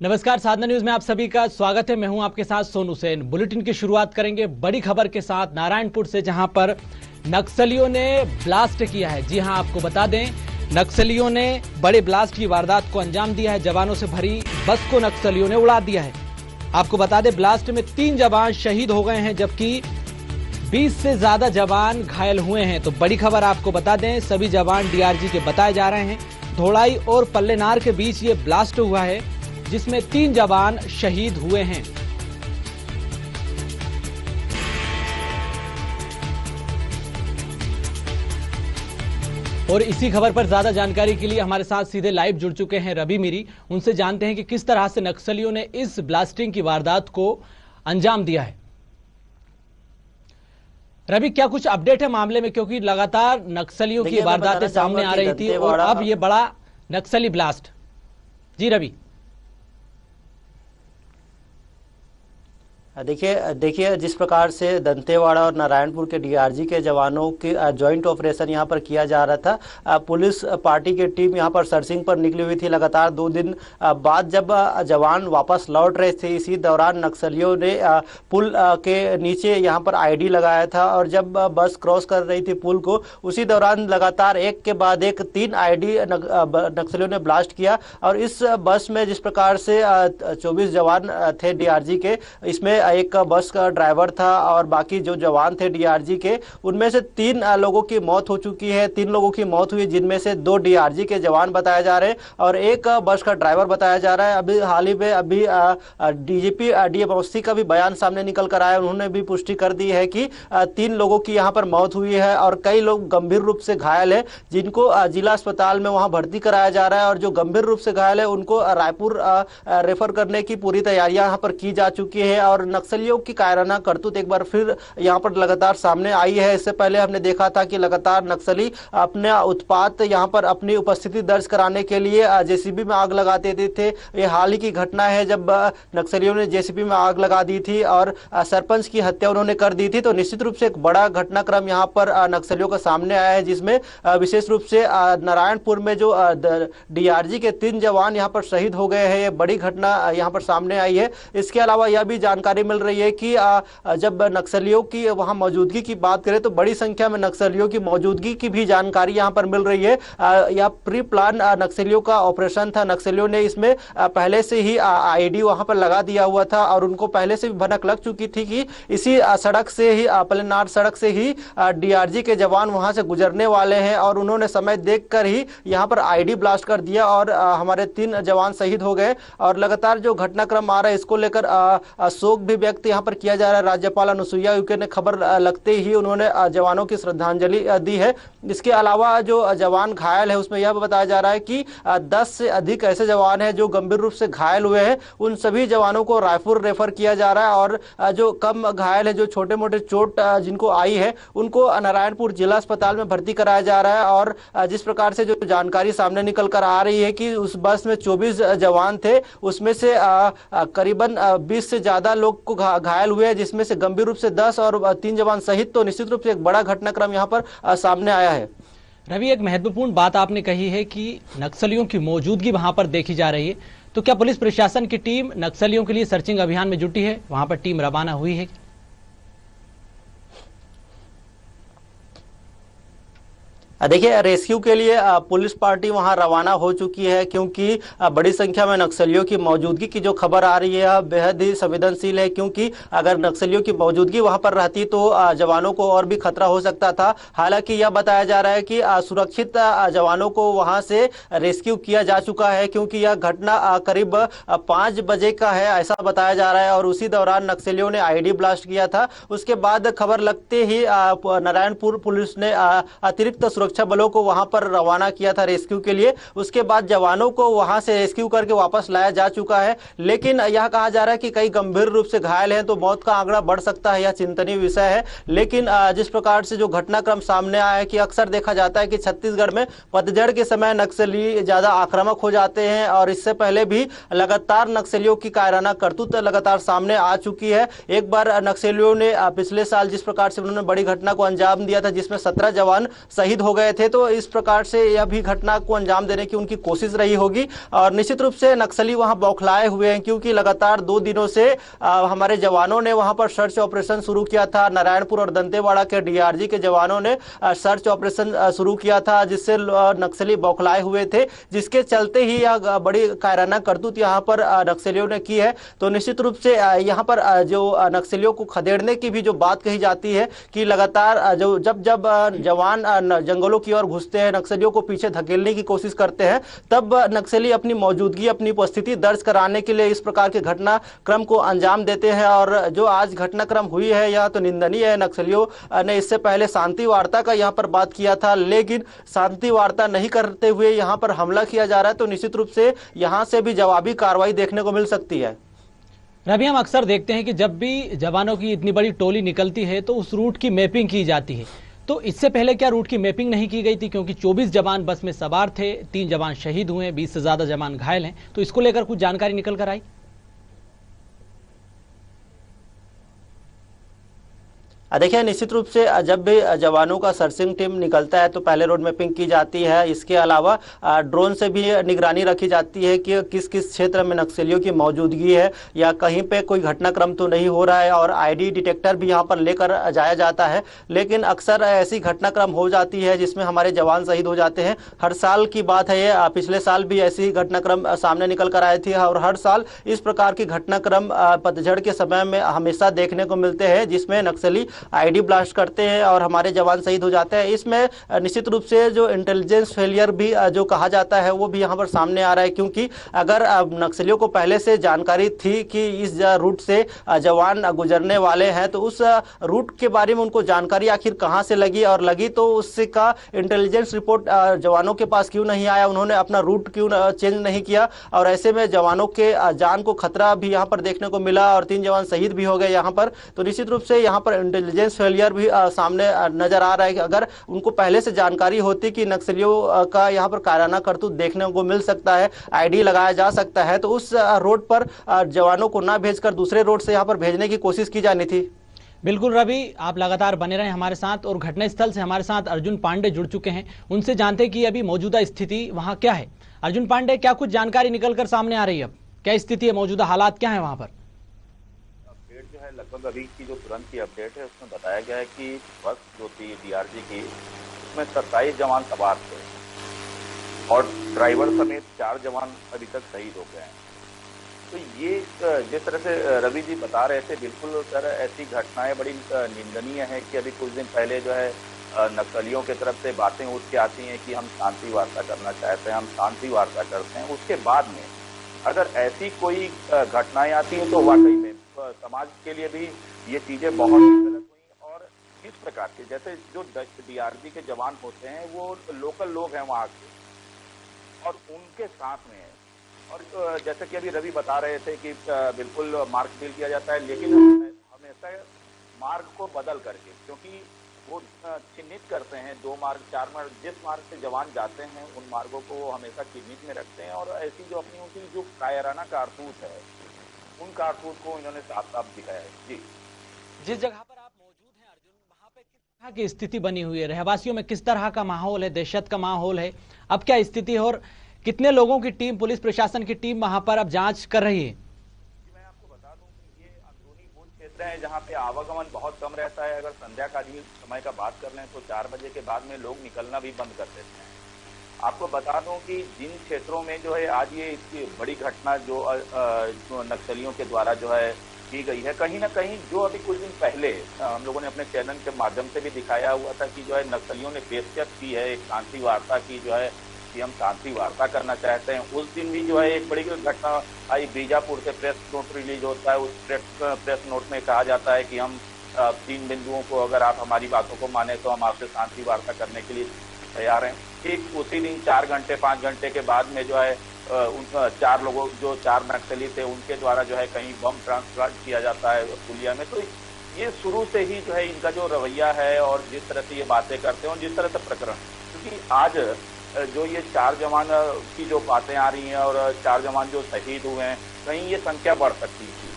नमस्कार, साधना न्यूज में आप सभी का स्वागत है। मैं हूं आपके साथ सोनू सेन। बुलेटिन की शुरुआत करेंगे बड़ी खबर के साथ नारायणपुर से, जहां पर नक्सलियों ने ब्लास्ट किया है। जी हां, आपको बता दें, नक्सलियों ने बड़े ब्लास्ट की वारदात को अंजाम दिया है। जवानों से भरी बस को नक्सलियों ने उड़ा दिया है। आपको बता दें, ब्लास्ट में 3 जवान शहीद हो गए हैं, जबकि 20 से ज्यादा जवान घायल हुए हैं। तो बड़ी खबर आपको बता दें, सभी जवान डीआरजी के बताए जा रहे हैं। धोलाई और पल्लेनार के बीच ये ब्लास्ट हुआ है, जिसमें 3 जवान शहीद हुए हैं। और इसी खबर पर ज्यादा जानकारी के लिए हमारे साथ सीधे लाइव जुड़ चुके हैं रवि मीरी। उनसे जानते हैं कि किस तरह से नक्सलियों ने इस ब्लास्टिंग की वारदात को अंजाम दिया है। रवि, क्या कुछ अपडेट है मामले में, क्योंकि लगातार नक्सलियों की वारदातें सामने आ रही थी और अब ये बड़ा नक्सली ब्लास्ट। जी रवि। देखिए जिस प्रकार से दंतेवाड़ा और नारायणपुर के डीआरजी के जवानों के जॉइंट ऑपरेशन यहां पर किया जा रहा था। पुलिस पार्टी की टीम यहां पर सर्चिंग पर निकली हुई थी। लगातार 2 दिन बाद जब जवान वापस लौट रहे थे, इसी दौरान नक्सलियों ने पुल के नीचे यहां पर आईडी लगाया था और जब बस क्रॉस कर रही थी पुल को, उसी दौरान लगातार एक के बाद एक 3 आईडी नक्सलियों ने ब्लास्ट किया। और इस बस में जिस प्रकार से 24 जवान थे डीआरजी के, इसमें एक बस का ड्राइवर था और बाकी जो जवान थे डीआरजी के, उनमें से 3 लोगों की मौत हो चुकी है। 3 लोगों की मौत हुई, जिनमें से 2 डीआरजी के जवान बताए जा रहे हैं और एक बस का ड्राइवर बताया जा रहा है। अभी हाल ही में डीजीपी डीएम अवस्थी का भी बयान सामने निकल कर आया। उन्होंने भी पुष्टि कर दी है कि 3 लोगों की यहाँ पर मौत हुई है और कई लोग गंभीर रूप से घायल है, जिनको जिला अस्पताल में वहां भर्ती कराया जा रहा है। और जो गंभीर रूप से घायल है उनको रायपुर रेफर करने की पूरी तैयारियां यहाँ पर की जा चुकी है। और नक्सलियों की कायराना करतूत एक बार फिर यहां पर लगातार सामने आई है। इससे पहले हमने देखा था कि लगातार नक्सली अपने उत्पात यहां पर अपनी उपस्थिति दर्ज कराने के लिए जेसीबी में आग लगा देते थे। ये हाल ही की घटना है जब नक्सलियों ने जेसीबी में आग लगा दी थी और सरपंच की हत्या उन्होंने कर दी थी। तो निश्चित रूप से एक बड़ा घटनाक्रम यहां पर नक्सलियों का सामने आया है, जिसमें विशेष रूप से नारायणपुर में जो डीआरजी के 3 जवान यहां पर शहीद हो गए हैं। ये बड़ी घटना यहां पर सामने आई है। इसके अलावा यह भी जानकारी मिल रही है कि जब नक्सलियों की वहां मौजूदगी की बात करें तो बड़ी संख्या में नक्सलियों की मौजूदगी की भी जानकारी यहां पर मिल रही है। यह प्री प्लान नक्सलियों का ऑपरेशन था। नक्सलियों ने इसमें पहले से ही आईडी वहां पर लगा दिया हुआ था और उनको पहले से भी भनक लग चुकी थी कि इसी सड़क से ही, पल्लेनार सड़क से ही डीआरजी के जवान वहां से गुजरने वाले हैं और उन्होंने समय देखकर ही यहां पर आईडी ब्लास्ट कर दिया और हमारे 3 जवान शहीद हो गए। और लगातार जो घटनाक्रम आ रहा है, इसको लेकर शोक भी व्यक्त यहां पर किया जा रहा है। राज्यपाल अनुसुईया उइके ने खबर लगते ही उन्होंने जवानों की श्रद्धांजलि दी है। इसके अलावा जो जवान घायल है, उसमें यह बताया जा रहा है कि 10 से अधिक ऐसे जवान हैं जो गंभीर रूप से घायल हुए हैं। उन सभी जवानों को रायपुर रेफर किया जा रहा है और जो कम घायल है, जो छोटे मोटे चोट जिनको आई है, उनको नारायणपुर जिला अस्पताल में भर्ती कराया जा रहा है। और जिस प्रकार से जो जानकारी सामने निकल कर आ रही है कि उस बस में 24 जवान थे, उसमें से करीबन 20 से ज्यादा लोग को घायल हुए हैं, जिसमें से गंभीर रूप से 10 और 3 जवान शहीद। तो निश्चित रूप से एक बड़ा घटनाक्रम यहां पर सामने आया है। रवि, एक महत्वपूर्ण बात आपने कही है कि नक्सलियों की मौजूदगी वहां पर देखी जा रही है। तो क्या पुलिस प्रशासन की टीम नक्सलियों के लिए सर्चिंग अभियान में जुटी है? वहां पर टीम रवाना हुई है? देखिए, रेस्क्यू के लिए पुलिस पार्टी वहां रवाना हो चुकी है, क्योंकि बड़ी संख्या में नक्सलियों की मौजूदगी की जो खबर आ रही है बेहद ही संवेदनशील है। क्योंकि अगर नक्सलियों की मौजूदगी वहां पर रहती तो जवानों को और भी खतरा हो सकता था। हालांकि यह बताया जा रहा है कि सुरक्षित जवानों को वहां से रेस्क्यू किया जा चुका है, क्योंकि यह घटना करीब 5 बजे का है, ऐसा बताया जा रहा है। और उसी दौरान नक्सलियों ने आईडी ब्लास्ट किया था। उसके बाद खबर लगते ही नारायणपुर पुलिस ने अतिरिक्त सुरक्षा बलों को वहां पर रवाना किया था रेस्क्यू के लिए। उसके बाद जवानों को वहां से रेस्क्यू करके वापस लाया जा चुका है। लेकिन यह कहा जा रहा है कि कई गंभीर रूप से घायल हैं, तो मौत का आंकड़ा बढ़ सकता है, यह चिंतनीय विषय है। लेकिन जिस प्रकार से जो घटनाक्रम सामने आया है कि अक्सर देखा जाता है कि छत्तीसगढ़ में पतझड़ के समय नक्सली ज्यादा आक्रामक हो जाते हैं और इससे पहले भी लगातार नक्सलियों की कायराना करतूत लगातार सामने आ चुकी है। एक बार नक्सलियों ने पिछले साल जिस प्रकार से उन्होंने बड़ी घटना को अंजाम दिया था, जिसमें 17 जवान शहीद हो गए थे, तो इस प्रकार से यह भी घटना को अंजाम देने की उनकी कोशिश रही होगी। और निश्चित रूप से नक्सली वहां बौखलाए हुए हैं, क्योंकि लगातार 2 दिनों से हमारे जवानों ने वहां पर सर्च ऑपरेशन शुरू किया था। नारायणपुर और दंतेवाड़ा के डीआरजी के जवानों ने सर्च ऑपरेशन शुरू किया था, जिससे नक्सली बौखलाए हुए थे, जिसके चलते ही यह बड़ी कायराना करतूत यहाँ पर नक्सलियों ने की है। तो निश्चित रूप से यहाँ पर जो नक्सलियों को खदेड़ने की भी जो बात कही जाती है कि लगातार जो जब जवान जंगलों की ओर घुसते हैं, नक्सलियों को पीछे धकेलने की कोशिश करते हैं, तब नक्सली अपनी मौजूदगी, अपनी उपस्थिति दर्ज कराने के लिए इस प्रकार के घटनाक्रम को अंजाम देते हैं। और जो आज घटनाक्रम हुई है यह तो निंदनीय है। नक्सलियों ने इससे पहले शांति वार्ता का यहाँ पर बात किया था, लेकिन शांति वार्ता नहीं करते हुए यहाँ पर हमला किया जा रहा है। तो निश्चित रूप से यहाँ से भी जवाबी कार्रवाई देखने को मिल सकती है। रवि, हम अक्सर देखते हैं कि जब भी जवानों की इतनी बड़ी टोली निकलती है तो उस रूट की मैपिंग की जाती है। तो इससे पहले क्या रूट की मैपिंग नहीं की गई थी? क्योंकि 24 जवान बस में सवार थे, 3 जवान शहीद हुए, 20 से ज्यादा जवान घायल हैं। तो इसको लेकर कुछ जानकारी निकल कर आई? देखिए, निश्चित रूप से जब भी जवानों का सर्चिंग टीम निकलता है तो पहले रोड मैपिंग की जाती है। इसके अलावा ड्रोन से भी निगरानी रखी जाती है कि किस किस क्षेत्र में नक्सलियों की मौजूदगी है या कहीं पे कोई घटनाक्रम तो नहीं हो रहा है, और आईडी डिटेक्टर भी यहाँ पर लेकर जाया जाता है। लेकिन अक्सर ऐसी घटनाक्रम हो जाती है जिसमें हमारे जवान शहीद हो जाते हैं। हर साल की बात है ये, पिछले साल भी ऐसी घटनाक्रम सामने निकल कर आए थे, और हर साल इस प्रकार की घटनाक्रम पतझड़ के समय में हमेशा देखने को मिलते हैं, जिसमें नक्सली आईडी ब्लास्ट करते हैं और हमारे जवान शहीद हो जाते हैं। इसमें निश्चित रूप से जो इंटेलिजेंस फेलियर भी जो कहा जाता है वो भी यहाँ पर सामने आ रहा है, क्योंकि अगर नक्सलियों को पहले से जानकारी थी कि इस रूट से जवान गुजरने वाले हैं, तो उस रूट के बारे में उनको जानकारी आखिर कहाँ से लगी, और लगी तो उसका इंटेलिजेंस रिपोर्ट जवानों के पास क्यों नहीं आया, उन्होंने अपना रूट क्यों चेंज नहीं किया। और ऐसे में जवानों के जान को खतरा भी यहाँ पर देखने को मिला और 3 जवान शहीद भी हो गए यहाँ पर। तो निश्चित रूप से यहाँ पर इंटेलिजेंस फेलियर भी सामने नजर आ रहा है कि अगर उनको पहले से जानकारी होती कि नक्सलियों का यहाँ पर कायराना करतूत देखने को मिल सकता है, आईडी लगाया जा सकता है, तो उस रोड पर जवानों को ना भेजकर दूसरे रोड से यहाँ पर भेजने की कोशिश की जानी थी। बिल्कुल रवि, आप लगातार बने रहें हमारे साथ, और घटनास्थल से हमारे साथ अर्जुन पांडे जुड़ चुके हैं। उनसे जानते हैं कि अभी मौजूदा स्थिति वहां क्या है। अर्जुन पांडे, क्या कुछ जानकारी निकलकर सामने आ रही है? अब क्या स्थिति है, मौजूदा हालात क्या है वहां पर? अपडेट जो है लगभग अभी की जो तुरंत की अपडेट है उसमें बताया गया है कि बस जो थी डीआरजी की, उसमें 27 जवान सवार थे और ड्राइवर समेत 4 जवान अभी तक शहीद हो गए हैं। तो ये जिस तरह से रवि जी बता रहे थे, बिल्कुल सर ऐसी घटनाएं बड़ी निंदनीय है कि अभी कुछ दिन पहले जो है नक्सलियों की तरफ से बातें उठ के आती हैं कि हम शांति वार्ता करना चाहते हैं, हम शांति वार्ता करते हैं। उसके बाद में अगर ऐसी कोई घटनाएं आती हैं तो वाकई में समाज के लिए भी ये चीजें बहुत गलत हुई। और इस प्रकार के जैसे जो डीआरजी के जवान होते हैं वो लोकल लोग हैं वहाँ के, और उनके साथ में है। और जैसे कि अभी रवि बता रहे थे कि बिल्कुल मार्ग सील किया जाता है, लेकिन हमेशा मार्ग को बदल करके, क्योंकि वो चिन्हित करते हैं 2 मार्ग 4 मार्ग, जिस मार्ग से जवान जाते हैं उन मार्गों को वो हमेशा चिन्हित में रखते हैं। और ऐसी जो अपनी उनकी जो कायराना कारतूत है, उन कारतूत को इन्होंने साफ साफ दिखाया है। जी, जिस जगह पर आप मौजूद हैं अर्जुन, वहां पे किस तरह की स्थिति बनी हुई है? रहवासियों में किस तरह का माहौल है? दहशत का माहौल है? अब क्या स्थिति है, और कितने लोगों की टीम, पुलिस प्रशासन की टीम वहां पर अब जांच कर रही है? मैं आपको बता दूं कि ये अंदरूनी वो क्षेत्र है जहाँ पे आवागमन बहुत कम रहता है। अगर संध्याकालीन समय का बात कर लें तो 4 बजे के बाद में लोग निकलना भी बंद कर देते हैं। आपको बता दूं कि जिन क्षेत्रों में जो है आज ये इसकी बड़ी घटना जो नक्सलियों के द्वारा जो है की गई है, कहीं ना कहीं जो अभी कुछ दिन पहले हम लोगों ने अपने चैनल के माध्यम से भी दिखाया हुआ था कि जो है नक्सलियों ने पेशकश की है एक शांति वार्ता की, जो है कि हम शांति वार्ता करना चाहते हैं। उस दिन भी जो है एक बड़ी घटना आई, बीजापुर से प्रेस नोट रिलीज होता है। उस प्रेस नोट में कहा जाता है कि हम 3 बिंदुओं को अगर आप हमारी बातों को माने तो हम आपसे शांति वार्ता करने के लिए तैयार हैं। ठीक उसी दिन 4 घंटे 5 घंटे के बाद में जो है उन 4 लोगों, जो 4 नक्सली थे, उनके द्वारा जो है कहीं बम ट्रांसप्लांट किया जाता है पुलिया में। तो ये शुरू से ही जो है इनका जो रवैया है और जिस तरह से ये बातें करते हैं और जिस तरह से प्रकरण, क्योंकि आज जो ये 4 जवान की जो बातें आ रही हैं और 4 जवान जो शहीद हुए हैं, कहीं ये संख्या बढ़ सकती थी।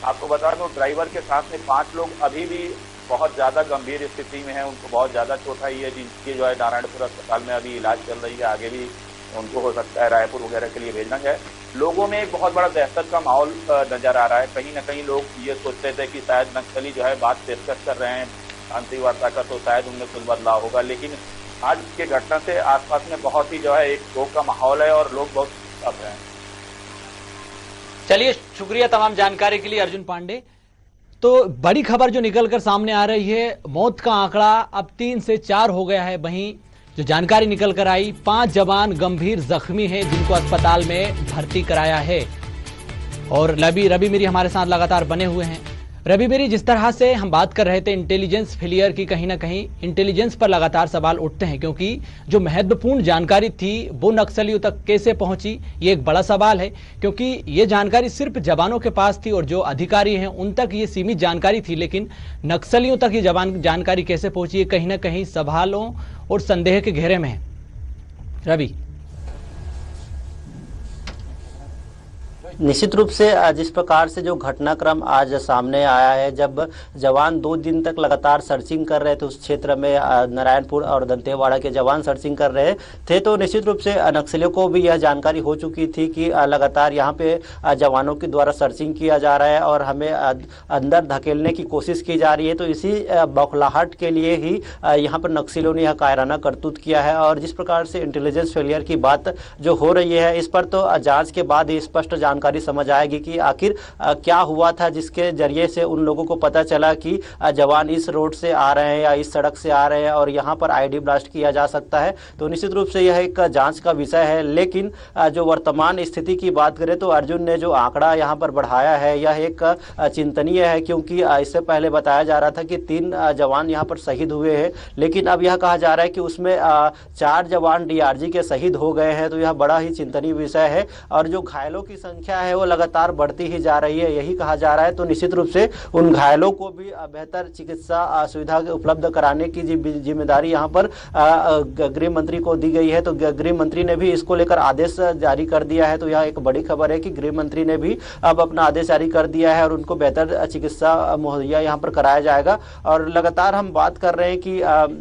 आपको बता दूं ड्राइवर के साथ में 5 लोग अभी भी बहुत ज़्यादा गंभीर स्थिति में है, उनको बहुत ज़्यादा चोट आई है, जिनकी जो है नारायणपुर अस्पताल में अभी इलाज चल रही है। आगे भी उनको हो सकता है रायपुर वगैरह के लिए भेजना जाए। लोगों में एक बहुत बड़ा दहशत का माहौल नजर आ रहा है। कहीं ना कहीं लोग ये सोचते थे कि शायद नक्सली जो है बात पेशकश कर रहे हैं शांति वार्ता का, तो शायद उनमें कुछ बदलाव होगा, लेकिन आज के घटना से आसपास में बहुत ही जो है एक शोक का माहौल है और लोग बहुत अब रहे हैं। चलिए, शुक्रिया तमाम जानकारी के लिए अर्जुन पांडे। तो बड़ी खबर जो निकलकर सामने आ रही है, मौत का आंकड़ा अब 3 से 4 हो गया है। वहीं जो जानकारी निकल कर आई, 5 जवान गंभीर जख्मी हैं जिनको अस्पताल में भर्ती कराया है। और रवि मेरी हमारे साथ लगातार बने हुए हैं। रवि मेरी, जिस तरह से हम बात कर रहे थे इंटेलिजेंस फेलियर की, कहीं ना कहीं इंटेलिजेंस पर लगातार सवाल उठते हैं, क्योंकि जो महत्वपूर्ण जानकारी थी वो नक्सलियों तक कैसे पहुंची, ये एक बड़ा सवाल है। क्योंकि ये जानकारी सिर्फ जवानों के पास थी और जो अधिकारी हैं उन तक ये सीमित जानकारी थी, लेकिन नक्सलियों तक ये जानकारी कैसे पहुंची, ये कहीं ना कहीं सवालों और संदेह के घेरे में है। रवि, निश्चित रूप से जिस प्रकार से जो घटनाक्रम आज सामने आया है, जब जवान 2 दिन तक लगातार सर्चिंग कर रहे थे उस क्षेत्र में, नारायणपुर और दंतेवाड़ा के जवान सर्चिंग कर रहे थे, तो निश्चित रूप से नक्सलियों को भी यह जानकारी हो चुकी थी कि लगातार यहाँ पे जवानों के द्वारा सर्चिंग किया जा रहा है और हमें अंदर धकेलने की कोशिश की जा रही है। तो इसी बौखलाहट के लिए ही यहाँ पर नक्सलियों ने यह कायराना करतूत किया है। और जिस प्रकार से इंटेलिजेंस फेलियर की बात जो हो रही है, इस पर तो जाँच के बाद ही स्पष्ट जानकारी समझ आएगी कि आखिर क्या हुआ था, जिसके जरिए से उन लोगों को पता चला कि जवान इस रोड से आ रहे हैं या इस सड़क से आ रहे हैं और यहाँ पर आईडी ब्लास्ट किया जा सकता है। तो निश्चित रूप से यह एक जांच का विषय है। लेकिन जो वर्तमान स्थिति की बात करें तो अर्जुन ने जो आंकड़ा यहाँ पर बढ़ाया है यह एक चिंतनीय है, क्योंकि इससे पहले बताया जा रहा था कि 3 जवान यहाँ पर शहीद हुए हैं, लेकिन अब यह कहा जा रहा है कि उसमें 4 जवान डीआरजी के शहीद हो गए हैं। तो यह बड़ा ही चिंतनीय विषय है और जो घायलों की संख्या है वो लगातार बढ़ती ही जा रही है, यही कहा जा रहा है। तो निश्चित रूप से उन घायलों को भी बेहतर चिकित्सा सुविधा उपलब्ध कराने की जिम्मेदारी यहाँ पर गृह मंत्री को दी गई है। तो गृह मंत्री ने भी इसको लेकर आदेश जारी कर दिया है। तो यह एक बड़ी खबर है कि गृह मंत्री ने भी अब अपना आदेश जारी कर दिया है और उनको बेहतर चिकित्सा मुहैया यहाँ पर कराया जाएगा। और लगातार हम बात कर रहे हैं कि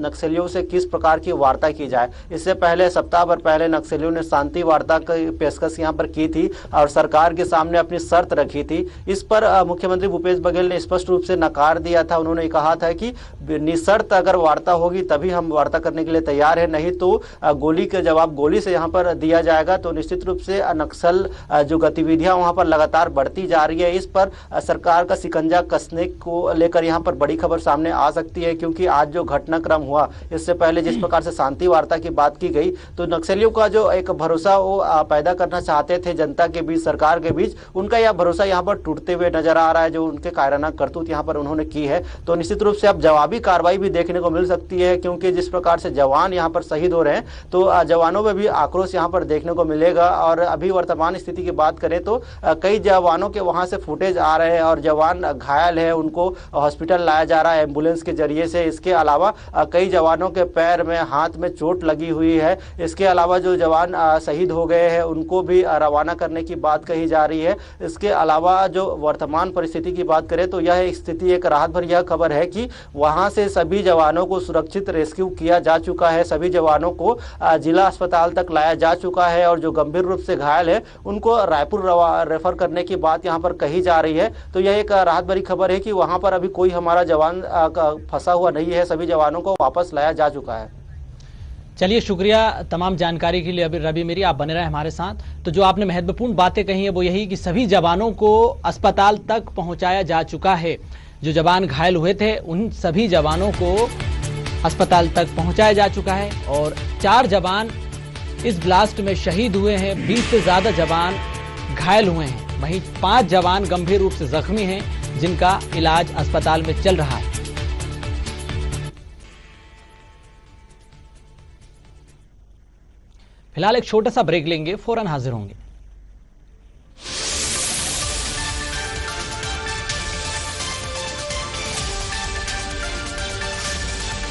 नक्सलियों से किस प्रकार की वार्ता की जाए। इससे पहले सप्ताह भर पहले नक्सलियों ने शांति वार्ता की पेशकश यहाँ पर की थी और सरकार के सामने अपनी शर्त रखी थी। इस पर मुख्यमंत्री भूपेश बघेल ने स्पष्ट रूप से नकार दिया था। उन्होंने कहा था कि निशर्त अगर वार्ता होगी तभी हम वार्ता करने के लिए तैयार है, नहीं तो गोली के जवाब गोली से यहाँ पर दिया जाएगा। तो निश्चित रूप से नक्सल जो गतिविधियां वहां पर लगातार बढ़ती जा रही है, इस पर सरकार का शिकंजा कसने को लेकर यहाँ पर बड़ी खबर सामने आ सकती है। क्योंकि आज जो घटनाक्रम हुआ, इससे पहले जिस प्रकार से शांति वार्ता की बात की गई, तो नक्सलियों का जो एक भरोसा वो पैदा करना चाहते थे जनता के बीच, सरकार के बीच, उनका यह भरोसा यहाँ पर टूटते हुए नजर आ रहा है, जो उनके कायराना करतूत यहाँ पर उन्होंने की है। तो निश्चित रूप से अब जवाबी कार्रवाई भी देखने को मिल सकती है, क्योंकि जिस प्रकार से जवान यहाँ पर शहीद हो रहे हैं तो जवानों में भी आक्रोश यहाँ पर देखने को मिलेगा। और अभी वर्तमान स्थिति की बात करें तो कई जवानों के वहाँ से फुटेज आ रहे हैं और जवान घायल है, उनको हॉस्पिटल लाया जा रहा है एम्बुलेंस के जरिए से। इसके अलावा कई जवानों के पैर में, हाथ में चोट लगी हुई है। इसके अलावा जो जवान शहीद हो गए हैं उनको भी रवाना करने की बात कही जा रही है। इसके अलावा जो वर्तमान परिस्थिति की बात करें तो यह स्थिति एक राहत भरी यह खबर है कि वहां से सभी जवानों को सुरक्षित रेस्क्यू किया जा चुका है, सभी जवानों को जिला अस्पताल तक लाया जा चुका है और जो गंभीर रूप से घायल है उनको रायपुर रेफर करने की बात यहां पर कही जा रही है। तो यह एक राहत भरी खबर है कि वहां पर अभी कोई हमारा जवान फंसा हुआ नहीं है, सभी जवानों को वापस लाया जा चुका है। चलिए, शुक्रिया तमाम जानकारी के लिए। अभी रवि मेरी, आप बने रहे हमारे साथ। तो जो आपने महत्वपूर्ण बातें कही है वो यही कि सभी जवानों को अस्पताल तक पहुंचाया जा चुका है। जो जवान घायल हुए थे उन सभी जवानों को अस्पताल तक पहुंचाया जा चुका है और 4 जवान इस ब्लास्ट में शहीद हुए हैं, 20 से ज्यादा जवान घायल हुए हैं। वहीं 5 जवान गंभीर रूप से जख्मी हैं जिनका इलाज अस्पताल में चल रहा है। फिलहाल एक छोटा सा ब्रेक लेंगे, फौरन हाजिर होंगे।